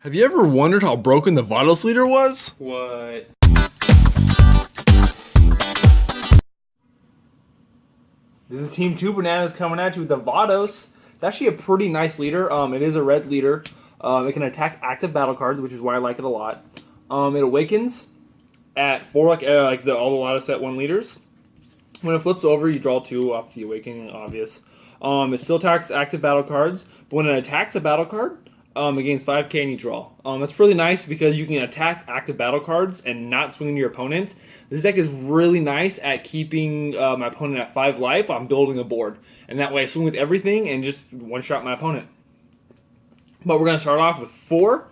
Have you ever wondered how broken the Vados leader was? What? This is Team ToooBananas coming at you with the Vados. It's actually a pretty nice leader. It is a red leader. It can attack active battle cards, which is why I like it a lot. It awakens at 4 all the Vados set 1 leaders. When it flips over, you draw 2 off the awakening, obvious. It still attacks active battle cards, but when it attacks a battle card, it gains 5k and you draw. That's really nice because you can attack active battle cards and not swing into your opponent. This deck is really nice at keeping my opponent at 5 life. I'm building a board, and that way I swing with everything and just one-shot my opponent. But we're going to start off with 4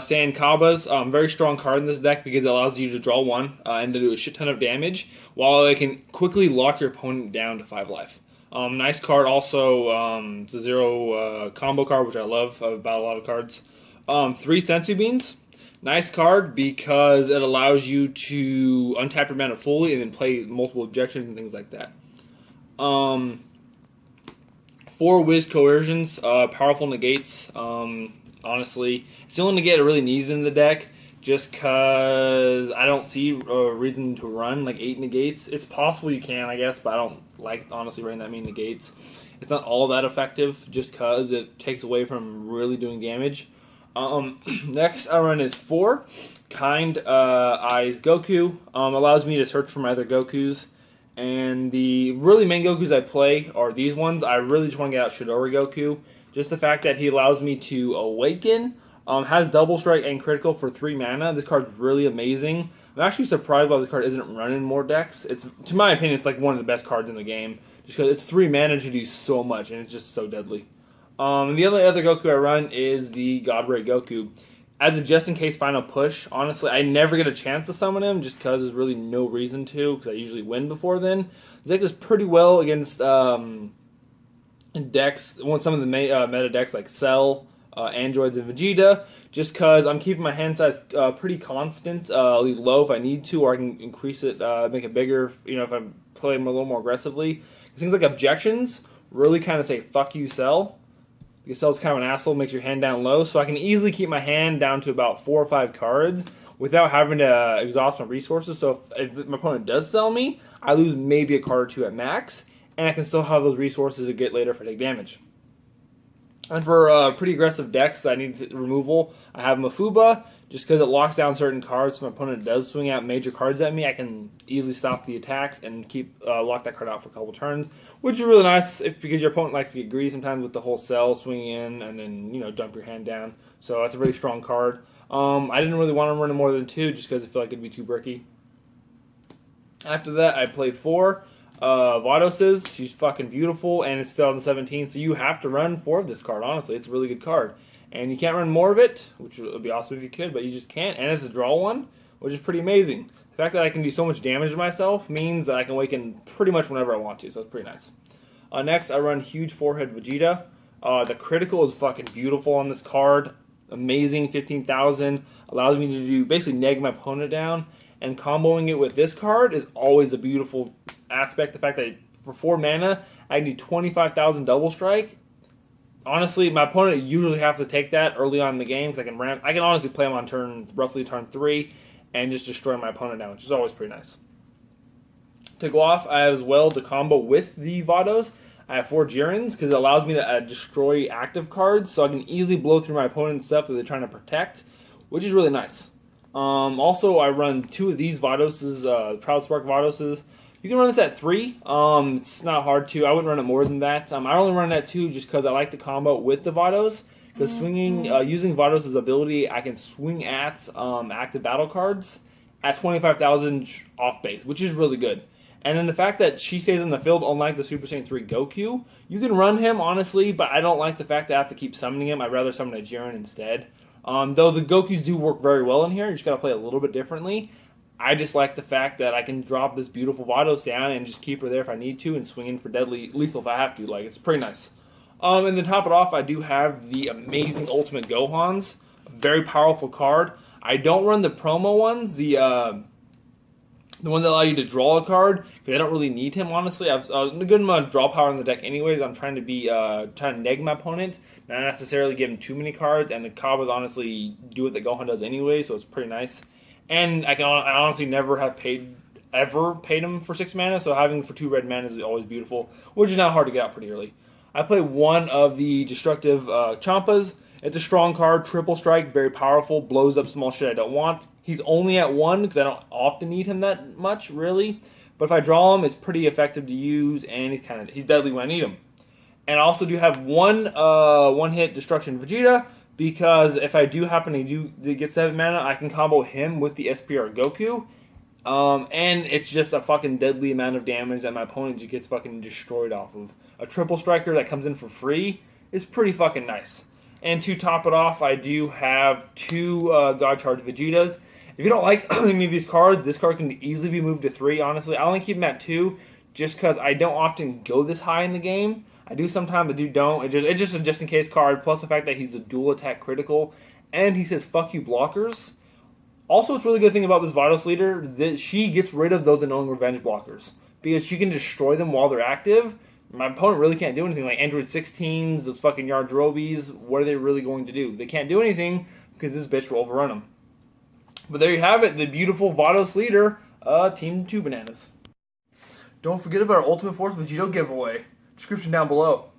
Sand Kabas. Very strong card in this deck because it allows you to draw 1 and to do a shit ton of damage, while it can quickly lock your opponent down to 5 life. Nice card also. It's a 0 combo card, which I love about a lot of cards. 3 Sensu Beans. Nice card because it allows you to untap your mana fully and then play multiple objections and things like that. 4 Wiz Coercions. Powerful negates. Honestly, it's the only negate I really needed in the deck, just because I don't see a reason to run like 8 negates. It's possible you can, I guess, but I don't like, honestly, running that many negates. It's not all that effective, just because it takes away from really doing damage. Next I run is 4 Kind Eyes Goku. Allows me to search for my other Gokus. And the really main Gokus I play are these ones. I really just want to get out Shidori Goku. Just the fact that he allows me to awaken. Has double strike and critical for 3 mana. This card's really amazing. I'm actually surprised why this card isn't running more decks. It's, to my opinion, it's like one of the best cards in the game, just because it's 3 mana to do so much, and it's just so deadly. The other Goku I run is the Godray Goku. As a just-in-case final push, honestly, I never get a chance to summon him, just because there's really no reason to, because I usually win before then. This deck does pretty well against decks, some of the meta decks like Cell, Androids, and Vegeta, just because I'm keeping my hand size pretty constant, low if I need to, or I can increase it, make it bigger, if I play them a little more aggressively. Things like objections really kind of say, fuck you, Cell. Because Cell's kind of an asshole, makes your hand down low, so I can easily keep my hand down to about 4 or 5 cards without having to exhaust my resources. So if my opponent does sell me, I lose maybe a card or 2 at max, and I can still have those resources to get later if I take damage. And for pretty aggressive decks that I need removal, I have Mafuba, just because it locks down certain cards. So if my opponent does swing out major cards at me, I can easily stop the attacks and lock that card out for a couple turns, which is really nice because your opponent likes to get greedy sometimes with the whole Cell swing in and then dump your hand down. So that's a really strong card. I didn't really want to run more than 2 just because I feel like it'd be too bricky. After that, I played 4 Vadoses. She's fucking beautiful, and it's 2017, so you have to run 4 of this card. Honestly, it's a really good card, and you can't run more of it, which would be awesome if you could, but you just can't. And it's a draw 1, which is pretty amazing. The fact that I can do so much damage to myself means that I can awaken pretty much whenever I want to, so it's pretty nice. Next, I run Huge Forehead Vegeta. The critical is fucking beautiful on this card. Amazing, 15,000. Allows me to do basically neg my opponent down, and comboing it with this card is always a beautiful aspect. The fact that for 4 mana, I can do 25,000 double strike. Honestly, my opponent usually have to take that early on in the game because I can honestly play him on roughly turn 3 and just destroy my opponent now, which is always pretty nice. To go off, I have as well to combo with the Vados. I have 4 Jirins because it allows me to destroy active cards, so I can easily blow through my opponent's stuff that they're trying to protect, which is really nice. Also, I run 2 of these Vadoses, Proud Spark Vadoses. You can run this at 3. It's not hard to. I wouldn't run it more than that. I only run it at 2 just because I like to combo with the Vados. Because using Vados' ability, I can swing at active battle cards at 25,000 off base, which is really good. And then the fact that she stays in the field, unlike the Super Saiyan 3 Goku, you can run him, honestly, but I don't like the fact that I have to keep summoning him. I'd rather summon a Jiren instead. Though the Gokus do work very well in here, you just gotta play a little bit differently. I just like the fact that I can drop this beautiful Vados down and just keep her there if I need to and swing in for deadly lethal if I have to. Like, it's pretty nice. And to top it off, I do have the amazing Ultimate Gohans. A very powerful card. I don't run the promo ones, the The ones that allow you to draw a card, because I don't really need him, honestly. I have a good amount of draw power in the deck anyways. I'm trying to neg my opponent, not necessarily give him too many cards, and the combos honestly do what the Gohan does anyway, so it's pretty nice. And I honestly never have ever paid him for 6 mana, so having him for 2 red mana is always beautiful, which is not hard to get out pretty early. I play one of the Destructive Champas. It's a strong card, triple strike, very powerful, blows up small shit I don't want. He's only at 1 because I don't often need him that much, really. But if I draw him, it's pretty effective to use, and he's deadly when I need him. And I also do have one hit Destruction Vegeta, because if I do happen to get 7 mana, I can combo him with the SPR Goku. And it's just a fucking deadly amount of damage that my opponent just gets fucking destroyed off of. A triple striker that comes in for free is pretty fucking nice. And to top it off, I do have 2 God Charge Vegetas. If you don't like any of these cards, this card can easily be moved to 3, honestly. I only keep them at 2 just because I don't often go this high in the game. I do sometimes, I don't. It's just a just-in-case card, plus the fact that he's a dual attack critical, and he says, fuck you, blockers. Also, it's a really good thing about this Vados leader that she gets rid of those annoying revenge blockers, because she can destroy them while they're active. My opponent really can't do anything. Like Android 16s, those fucking Yardrobis, what are they really going to do? They can't do anything because this bitch will overrun them. But there you have it, the beautiful Vados leader, Team ToooBananas. Don't forget about our Ultimate Force Vegito giveaway. Description down below.